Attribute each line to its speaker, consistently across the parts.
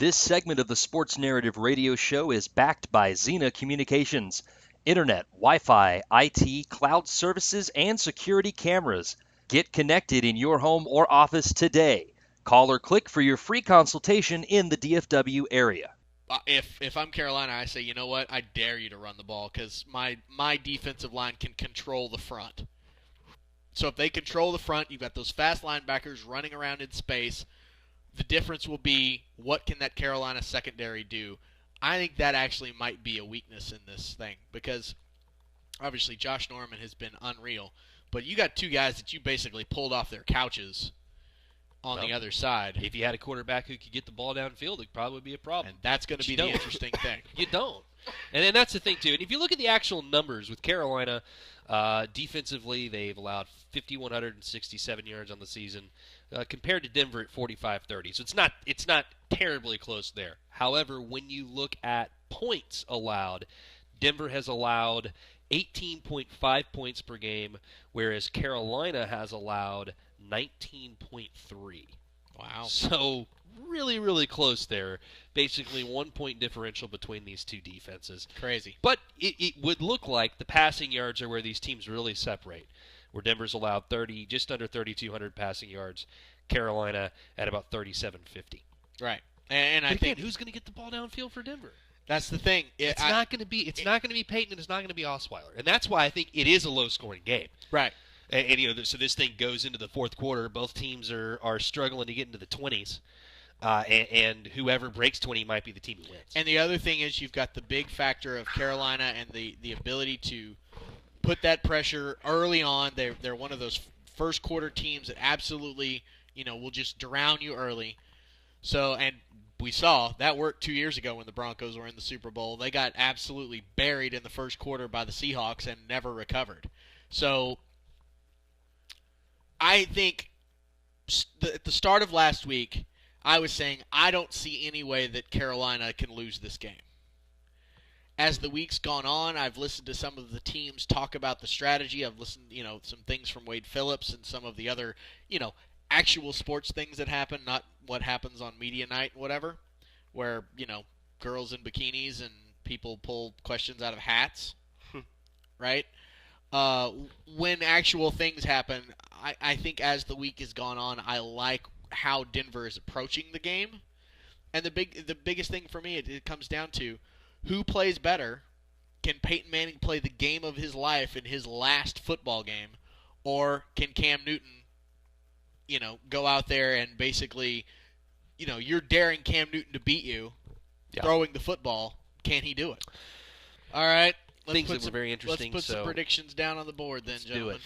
Speaker 1: This segment of the Sports Narrative Radio Show is backed by Xena Communications. Internet, Wi-Fi, IT, cloud services, and security cameras. Get connected in your home or office today. Call or click for your free consultation in the DFW area.
Speaker 2: If I'm Carolina, I say, you know what? I dare you to run the ball because my defensive line can control the front. So if they control the front, you've got those fast linebackers running around in space. The difference will be what can that Carolina secondary do. I think that actually might be a weakness in this thing because obviously Josh Norman has been unreal, but you got two guys that you basically pulled off their couches on the other side.
Speaker 3: If you had a quarterback who could get the ball downfield, it'd probably be a problem.
Speaker 2: And that's going to be the interesting thing.
Speaker 3: You don't. And then that's the thing, too. And if you look at the actual numbers with Carolina, defensively, they've allowed 5,167 yards on the season compared to Denver at 4,530. So it's not terribly close there. However, when you look at points allowed, Denver has allowed 18.5 points per game, whereas Carolina has allowed 19.3.
Speaker 2: Wow.
Speaker 3: So really, really close there. Basically 1 point differential between these two defenses.
Speaker 2: Crazy.
Speaker 3: But it would look like the passing yards are where these teams really separate, where Denver's allowed just under 3,200 passing yards, Carolina at about 3,750.
Speaker 2: Right. And I think
Speaker 3: who's going to get the ball downfield for Denver?
Speaker 2: That's the thing.
Speaker 3: It's not going to be Peyton, and it's not going to be Osweiler, and that's why I think it is a low-scoring game.
Speaker 2: Right.
Speaker 3: And so this thing goes into the fourth quarter. Both teams are struggling to get into the 20s, and whoever breaks 20 might be the team who wins.
Speaker 2: And the other thing is you've got the big factor of Carolina and the ability to put that pressure early on. They're one of those first quarter teams that absolutely will just drown you early. So and we saw that worked 2 years ago when the Broncos were in the Super Bowl. They got absolutely buried in the first quarter by the Seahawks and never recovered. So I think at the start of last week, I was saying I don't see any way that Carolina can lose this game. As the week's gone on, I've listened to some of the teams talk about the strategy. I've listened, some things from Wade Phillips and some of the other, actual sports things that happen, not what happens on media night and whatever, where, girls in bikinis and people pull questions out of hats, right? When actual things happen, I think as the week has gone on, I like how Denver is approaching the game. And the biggest thing for me, it comes down to who plays better. Can Peyton Manning play the game of his life in his last football game, or can Cam Newton, go out there and basically, you're daring Cam Newton to beat you, throwing the football. Can he do it? All right.
Speaker 3: Things that were very interesting.
Speaker 2: Let's put some predictions down on the board then, gentlemen.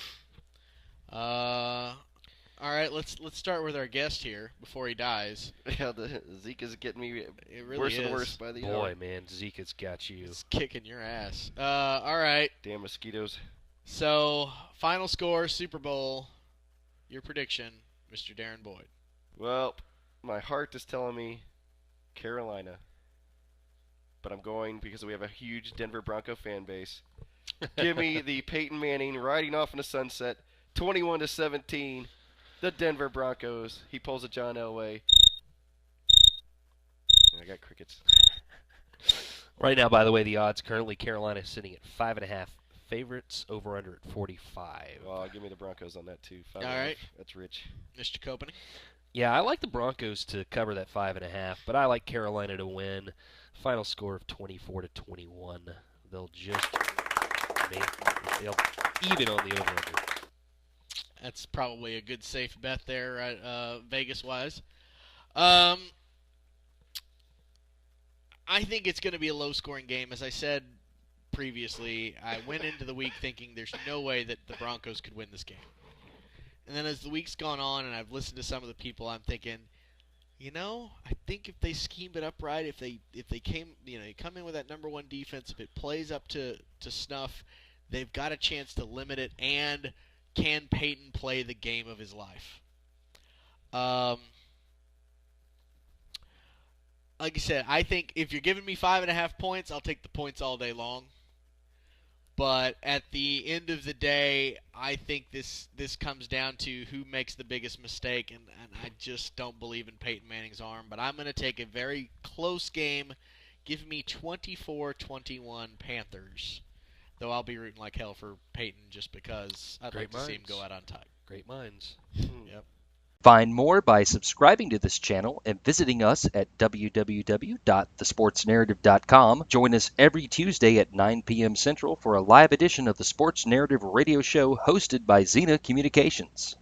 Speaker 3: Do it.
Speaker 2: All right, let's start with our guest here before he dies.
Speaker 4: Yeah, the Zeke is getting me
Speaker 2: really
Speaker 4: worse
Speaker 2: is.
Speaker 4: and worse by the hour.
Speaker 3: Boy, man, Zeke has got you.
Speaker 2: It's kicking your ass. All right.
Speaker 4: Damn mosquitoes.
Speaker 2: So, final score, Super Bowl, your prediction, Mr. Darren Boyd.
Speaker 4: Well, my heart is telling me Carolina. But I'm going because we have a huge Denver Bronco fan base. Give me the Peyton Manning riding off in the sunset, 21-17. The Denver Broncos. He pulls a John Elway. And I got crickets.
Speaker 3: Right now, by the way, the odds currently Carolina is sitting at 5.5 favorites, over under at 45.
Speaker 4: Well, give me the Broncos on that too.
Speaker 2: All right.
Speaker 4: That's rich.
Speaker 2: Mr. Copening?
Speaker 3: Yeah, I like the Broncos to cover that 5.5, but I like Carolina to win. Final score of 24-21. They'll even on the over-under.
Speaker 2: That's probably a good safe bet there, right, Vegas-wise. I think it's going to be a low-scoring game. As I said previously, I went into the week thinking there's no way that the Broncos could win this game. And then as the week's gone on and I've listened to some of the people, I'm thinking, I think if they schemed it up right, if they come in with that number one defense, if it plays up to snuff, they've got a chance to limit it. And can Peyton play the game of his life? Like I said, I think if you're giving me 5.5 points, I'll take the points all day long. But at the end of the day, I think this comes down to who makes the biggest mistake, and I just don't believe in Peyton Manning's arm. But I'm going to take a very close game. Give me 24-21 Panthers. Though I'll be rooting like hell for Peyton just because I'd like to see him go out on top.
Speaker 3: Great minds.
Speaker 2: Yep.
Speaker 1: Find more by subscribing to this channel and visiting us at www.thesportsnarrative.com. Join us every Tuesday at 9 p.m. Central for a live edition of the Sports Narrative Radio Show hosted by Xena Communications.